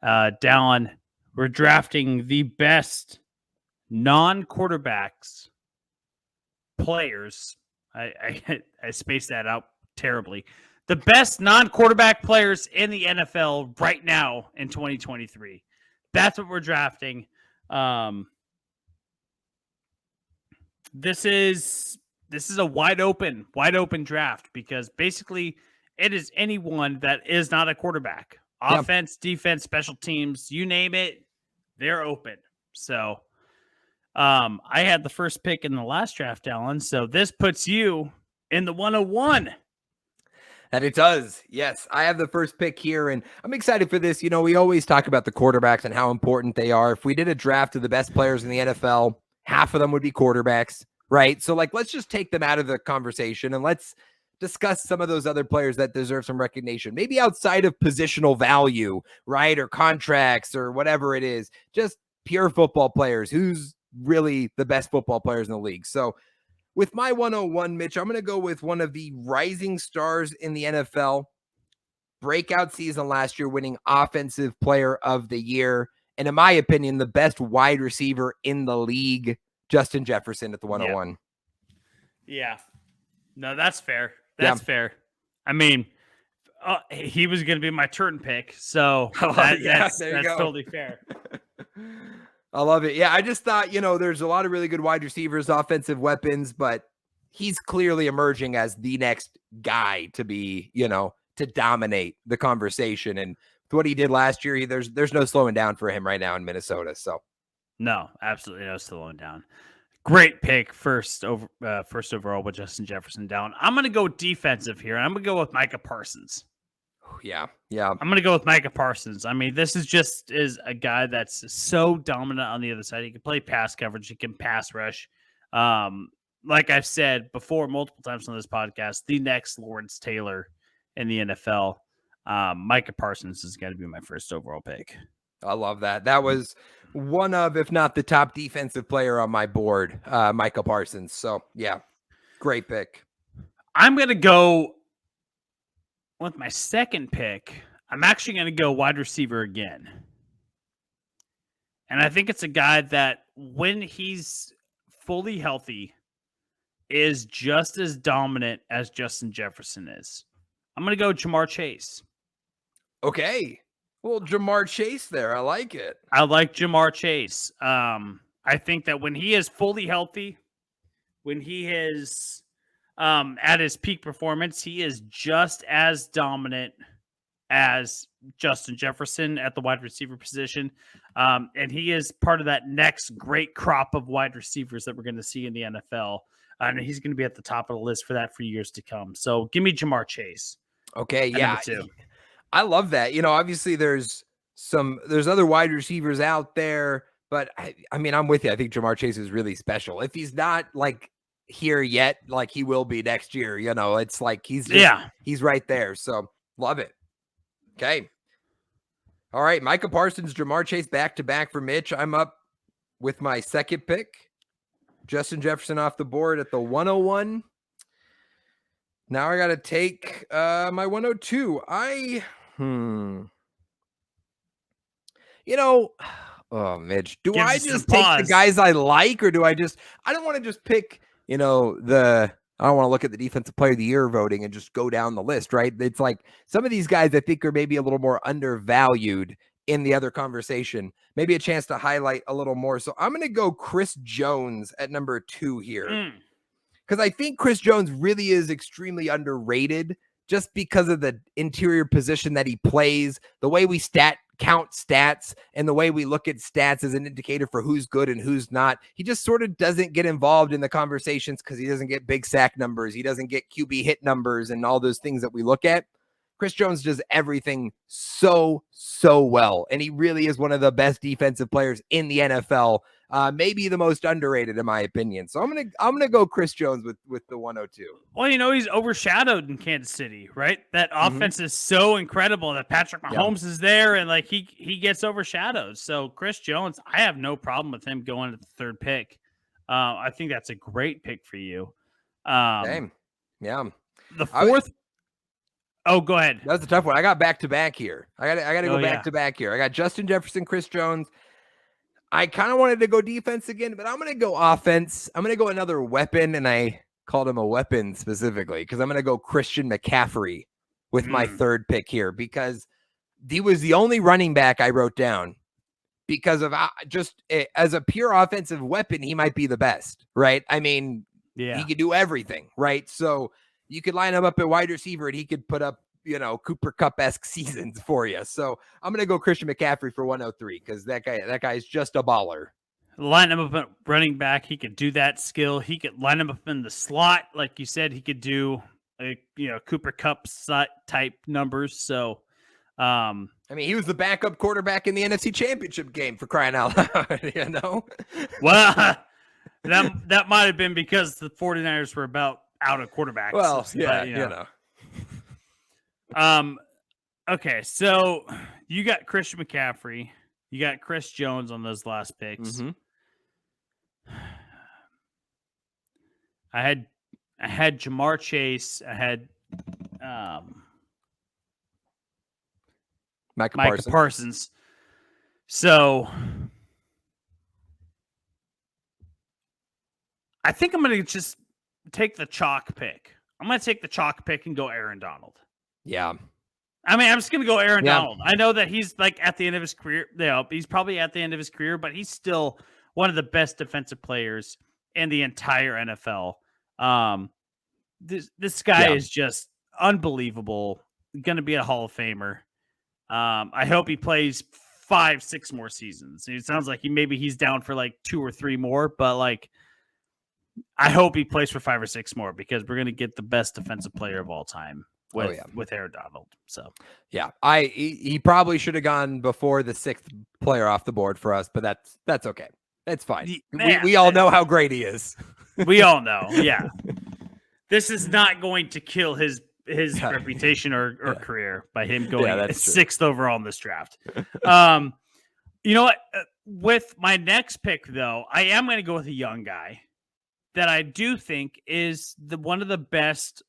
Dallen, we're drafting the best non-quarterbacks players. I spaced that out terribly. The best non-quarterback players in the NFL right now in 2023. That's what we're drafting. This is a wide open draft because basically it is anyone that is not a quarterback. Offense, defense, special teams, you name it, they're open. So I had the first pick in the last draft, Alan. So this puts you in the 101. That it does. Yes, I have the first pick here, and I'm excited for this. You know, we always talk about the quarterbacks and how important they are. If we did a draft of the best players in the NFL, half of them would be quarterbacks, right? So, like, let's just take them out of the conversation and let's discuss some of those other players that deserve some recognition, maybe outside of positional value, right? Or contracts or whatever it is, just pure football players. Who's really the best football players in the league? So, with my 101, Mitch, I'm going to go with one of the rising stars in the NFL. Breakout season last year, winning Offensive Player of the Year. And in my opinion, the best wide receiver in the league, Justin Jefferson at the 101. Yeah. No, that's fair. That's fair. I mean, he was going to be my turn pick. So that's totally fair. I love it. Yeah, I just thought, there's a lot of really good wide receivers, offensive weapons, but he's clearly emerging as the next guy to be, to dominate the conversation. And with what he did last year, there's no slowing down for him right now in Minnesota. So, no, absolutely no slowing down. Great pick, first overall with Justin Jefferson down. I'm going to go defensive here. I'm going to go with Micah Parsons. Yeah. I'm going to go with Micah Parsons. I mean, this is a guy that's so dominant on the other side. He can play pass coverage. He can pass rush. Like I've said before multiple times on this podcast, the next Lawrence Taylor in the NFL. Micah Parsons is going to be my first overall pick. I love that. That was one of, if not the top defensive player on my board, Micah Parsons. So, yeah, great pick. I'm going to go with my second pick. I'm actually going to go wide receiver again. And I think it's a guy that when he's fully healthy is just as dominant as Justin Jefferson is. I'm going to go Jamar Chase. Okay. Well, Jamar Chase there. I like it. I like Jamar Chase. I think that when he is fully healthy, when he is at his peak performance, he is just as dominant as Justin Jefferson at the wide receiver position. And he is part of that next great crop of wide receivers that we're going to see in the NFL. And he's going to be at the top of the list for that for years to come. So give me Jamar Chase. Okay, yeah. I love that. Obviously there's other wide receivers out there, but I mean, I'm with you. I think Jamar Chase is really special. If he's not like here yet, like he will be next year, it's like he's right there. So love it. Okay. All right. Micah Parsons, Jamar Chase back to back for Mitch. I'm up with my second pick. Justin Jefferson off the board at the 101. Now I got to take my 102. Mitch, do I just take the guys I like, or do I don't want to just pick, I don't want to look at the defensive player of the year voting and just go down the list, right? It's like some of these guys I think are maybe a little more undervalued in the other conversation, maybe a chance to highlight a little more. So I'm going to go Chris Jones at number 2 here. Because I think Chris Jones really is extremely underrated just because of the interior position that he plays, the way we count stats, and the way we look at stats as an indicator for who's good and who's not. He just sort of doesn't get involved in the conversations because he doesn't get big sack numbers. He doesn't get QB hit numbers and all those things that we look at. Chris Jones does everything so well, and he really is one of the best defensive players in the NFL. Maybe the most underrated in my opinion. So I'm gonna go Chris Jones with the 102. Well, he's overshadowed in Kansas City, right? That offense is so incredible that Patrick Mahomes is there, and like he gets overshadowed. So Chris Jones, I have no problem with him going to the third pick. I think that's a great pick for you. Same. Yeah. The fourth. Oh, go ahead. That's a tough one. I got back-to-back here. I got to go back-to-back here. I got Justin Jefferson, Chris Jones. I kind of wanted to go defense again, but I'm going to go offense. I'm going to go another weapon, and I called him a weapon specifically because I'm going to go Christian McCaffrey with my third pick here because he was the only running back I wrote down because of just as a pure offensive weapon, he might be the best, right? I mean, he could do everything, right? So you could line him up at wide receiver and he could put up, Cooper Kupp-esque seasons for you. So I'm going to go Christian McCaffrey for 103 because that guy is just a baller. Line him up at running back. He could do that skill. He could line him up in the slot. Like you said, he could do, Cooper Kupp type numbers. So, I mean, he was the backup quarterback in the NFC Championship game for crying out loud, Well, that might have been because the 49ers were about out of quarterbacks. Well, Okay, so you got Christian McCaffrey, you got Chris Jones on those last picks. Mm-hmm. I had Jamar Chase. I had Micah Parsons. So I think I'm going to just take the chalk pick. I'm going to take the chalk pick and go Aaron Donald. Yeah. I mean, I'm just going to go Aaron Donald. I know that he's at the end of his career. He's probably at the end of his career, but he's still one of the best defensive players in the entire NFL. This guy is just unbelievable. Going to be a Hall of Famer. I hope he plays 5-6 more seasons. It sounds like he's down for like 2 or 3 more, but I hope he plays for 5 or 6 more because we're going to get the best defensive player of all time with Aaron Donald. So he probably should have gone before the 6th player off the board for us, but that's okay. It's fine. We all know how great he is. We all know. Yeah. This is not going to kill his reputation or career by him going 6th overall in this draft. You know what? With my next pick, though, I am going to go with a young guy that I do think is one of the best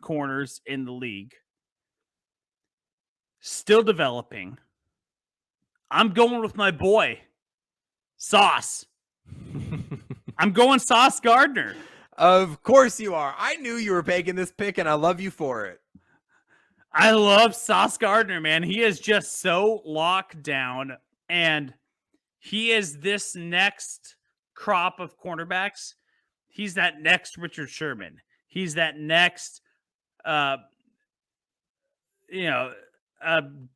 corners in the league. Still developing. I'm going with my boy, Sauce. I'm going Sauce Gardner. Of course you are. I knew you were making this pick, and I love you for it. I love Sauce Gardner, man. He is just so locked down, and he is this next crop of cornerbacks. He's that next Richard Sherman. He's that next, Darrelle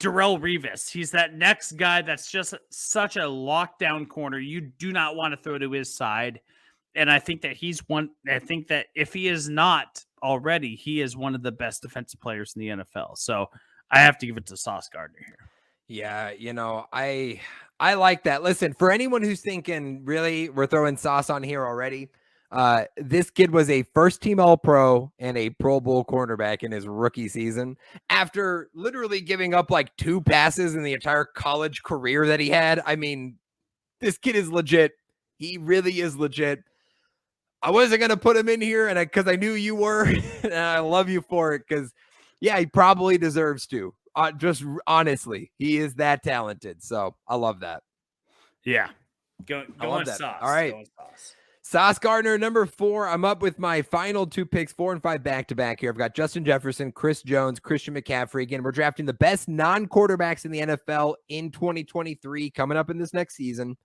Revis. He's that next guy that's just such a lockdown corner. You do not want to throw to his side. And I think that I think that if he is not already, he is one of the best defensive players in the NFL. So I have to give it to Sauce Gardner here. Yeah, I like that. Listen, for anyone who's thinking, really, we're throwing Sauce on here already. This kid was a first-team All-Pro and a Pro Bowl cornerback in his rookie season after literally giving up like 2 passes in the entire college career that he had. I mean, this kid is legit. He really is legit. I wasn't going to put him in here because I knew you were, and I love you for it because, he probably deserves to. Just honestly, he is that talented. So I love that. Yeah. Go on Sauce. All right. Sauce Gardner, number 4. I'm up with my final 2 picks, 4 and 5 back-to-back here. I've got Justin Jefferson, Chris Jones, Christian McCaffrey. Again, we're drafting the best non-quarterbacks in the NFL in 2023 coming up in this next season.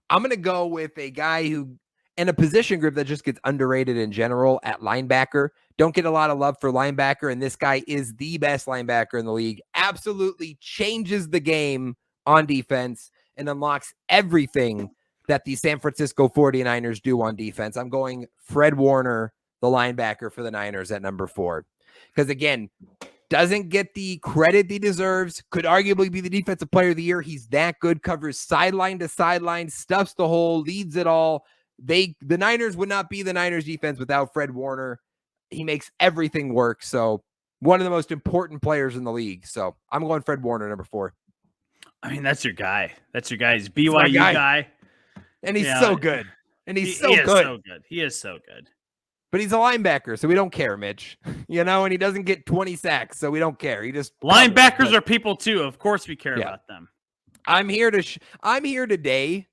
I'm going to go with a guy who, in a position group that just gets underrated in general at linebacker. Don't get a lot of love for linebacker, and this guy is the best linebacker in the league. Absolutely changes the game on defense and unlocks everything that the San Francisco 49ers do on defense. I'm going Fred Warner, the linebacker for the Niners at number 4. Because, again, doesn't get the credit he deserves, could arguably be the defensive player of the year. He's that good, covers sideline to sideline, stuffs the hole, leads it all. The Niners would not be the Niners defense without Fred Warner. He makes everything work. So one of the most important players in the league. So I'm going Fred Warner, number 4. I mean, that's your guy. He's BYU guy. And he's so good. And he's so good. He is so good. But he's a linebacker, so we don't care, Mitch. And he doesn't get 20 sacks, so we don't care. He just linebackers are people too. Of course, we care about them. I'm here today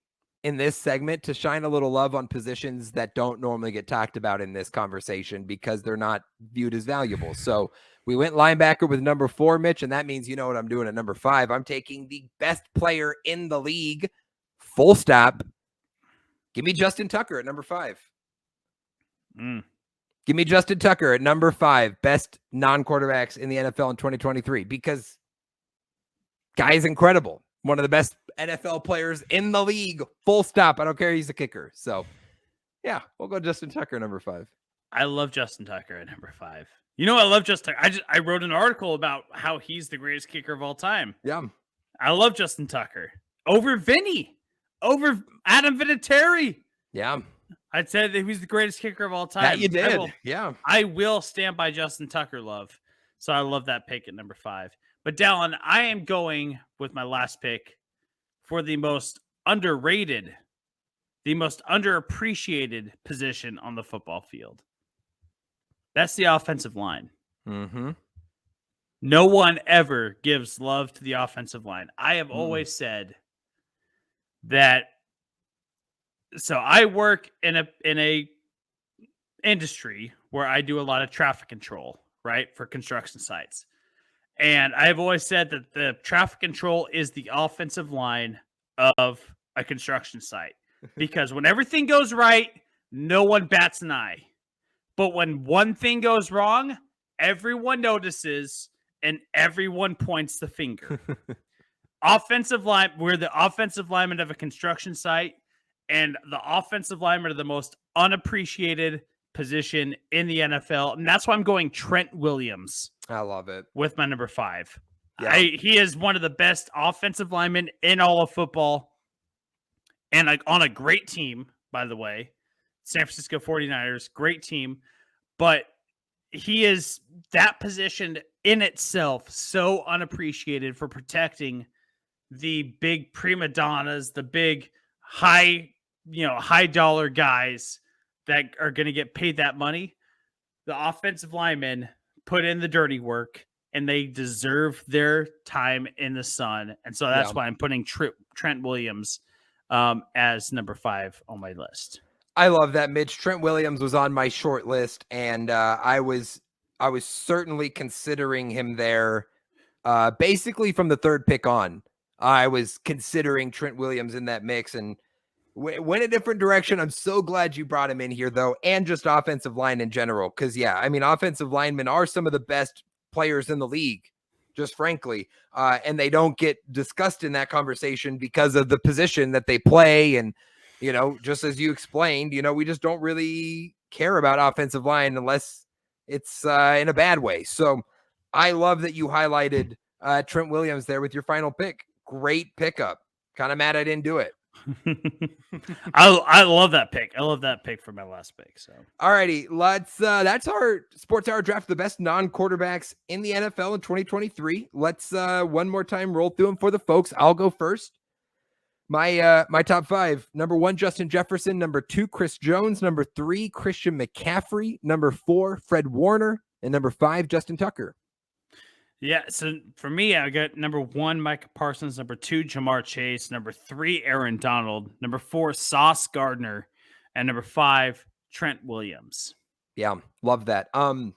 in this segment to shine a little love on positions that don't normally get talked about in this conversation because they're not viewed as valuable. So we went linebacker with number 4, Mitch, and that means you know what I'm doing at number 5. I'm taking the best player in the league, full stop. Give me Justin Tucker at number 5. Give me Justin Tucker at number 5, best non-quarterbacks in the NFL in 2023, because guy's incredible. One of the best NFL players in the league, full stop. I don't care. He's a kicker. So, yeah, we'll go Justin Tucker, number 5. I love Justin Tucker at number 5. I love Justin Tucker. I wrote an article about how he's the greatest kicker of all time. Yeah. I love Justin Tucker. Over Vinny. Over Adam Vinatieri. Yeah. I'd say that he was the greatest kicker of all time. That you did. I will stand by Justin Tucker love. So I love that pick at number 5. But Dallen, I am going with my last pick for the most underrated, the most underappreciated position on the football field. That's the offensive line. Mm-hmm. No one ever gives love to the offensive line. I have always said that. So I work in a industry where I do a lot of traffic control, right, for construction sites. And I've always said that the traffic control is the offensive line of a construction site. Because when everything goes right, no one bats an eye. But when one thing goes wrong, everyone notices and everyone points the finger. Offensive line, we're the offensive lineman of a construction site, and the offensive linemen are the most unappreciated position in the NFL. And that's why I'm going Trent Williams. I love it. With my number 5. Yeah. He is one of the best offensive linemen in all of football. And on a great team, by the way. San Francisco 49ers, great team. But he is that position in itself so unappreciated for protecting the big prima donnas, the big high dollar guys that are going to get paid that money. The offensive linemen put in the dirty work and they deserve their time in the sun. And so that's why I'm putting Trent Williams as number 5 on my list. I love that, Mitch. Trent Williams was on my short list, and I was certainly considering him there. Basically from the 3rd pick on, I was considering Trent Williams in that mix, and went a different direction. I'm so glad you brought him in here, though, and just offensive line in general. Because, offensive linemen are some of the best players in the league, just frankly. And they don't get discussed in that conversation because of the position that they play. And, just as you explained, we just don't really care about offensive line unless it's in a bad way. So I love that you highlighted Trent Williams there with your final pick. Great pickup. Kind of mad I didn't do it. I love that pick. I love that pick for my last pick. So, all righty, let's. That's our Sports Hour draft, the best non-quarterbacks in the NFL in 2023. Let's one more time roll through them for the folks. I'll go first. My top 5: number 1, Justin Jefferson; number 2, Chris Jones; number 3, Christian McCaffrey; number 4, Fred Warner; and number 5, Justin Tucker. Yeah, so for me, I got number 1, Micah Parsons; number 2, Jamar Chase; number 3, Aaron Donald; number 4, Sauce Gardner; and number 5, Trent Williams. Yeah, love that. A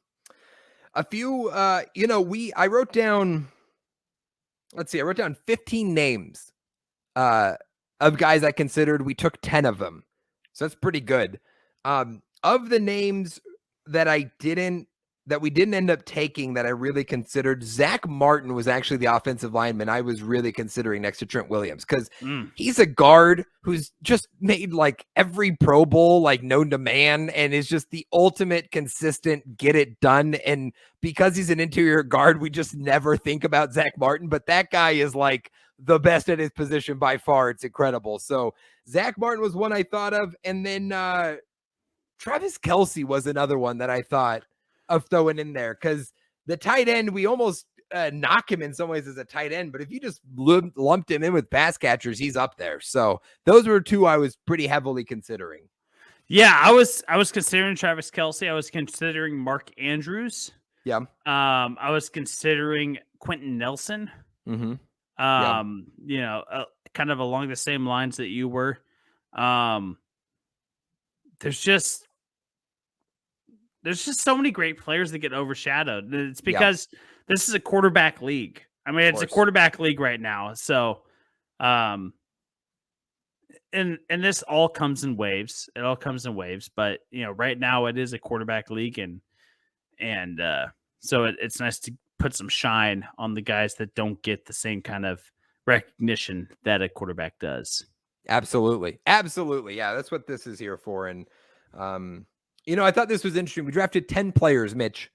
few, I wrote down. Let's see, I wrote down 15 names of guys I considered. We took 10 of them, so that's pretty good. Of the names that we didn't end up taking that I really considered, Zach Martin was actually the offensive lineman I was really considering next to Trent Williams, because he's a guard who's just made like every Pro Bowl like known to man and is just the ultimate consistent get it done. And because he's an interior guard, we just never think about Zach Martin, but that guy is like the best at his position by far. It's incredible. So Zach Martin was one I thought of. And then Travis Kelce was another one that I thought of throwing in there, because the tight end, we almost knock him in some ways as a tight end, but if you just lumped him in with pass catchers, he's up there. So those were 2 I was pretty heavily considering. Yeah, I was considering Travis Kelce. I was considering Mark Andrews. Yeah. I was considering Quentin Nelson. Mm-hmm. Kind of along the same lines that you were. There's just so many great players that get overshadowed. It's because this is a quarterback league. I mean, it's a quarterback league right now. So, and this all comes in waves. It all comes in waves. But right now it is a quarterback league, and so it's nice to put some shine on the guys that don't get the same kind of recognition that a quarterback does. Absolutely. Yeah, that's what this is here for. And I thought this was interesting. We drafted 10 players, Mitch.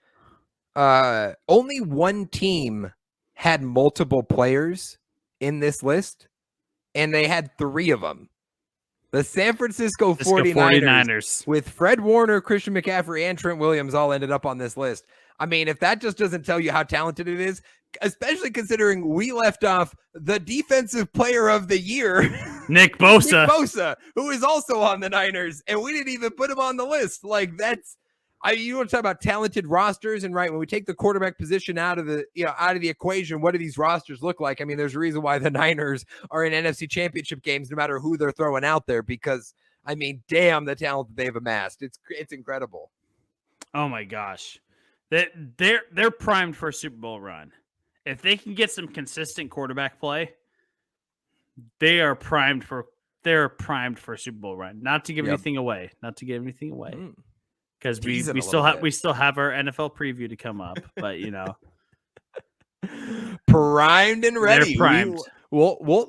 Only one team had multiple players in this list, and they had 3 of them. The San Francisco 49ers with Fred Warner, Christian McCaffrey, and Trent Williams all ended up on this list. I mean, if that just doesn't tell you how talented it is, especially considering we left off the defensive player of the year, Nick Bosa, who is also on the Niners, and we didn't even put him on the list. Like, you want to talk about talented rosters, and right when we take the quarterback position out of the equation, what do these rosters look like? I mean, there's a reason why the Niners are in NFC Championship games, no matter who they're throwing out there, because I mean, damn, the talent that they've amassed, it's incredible. Oh my gosh, they're primed for a Super Bowl run. If they can get some consistent quarterback play, they're primed for a Super Bowl run. Not to give anything away. Because we still have our NFL preview to come up, but primed and ready. They're primed. We'll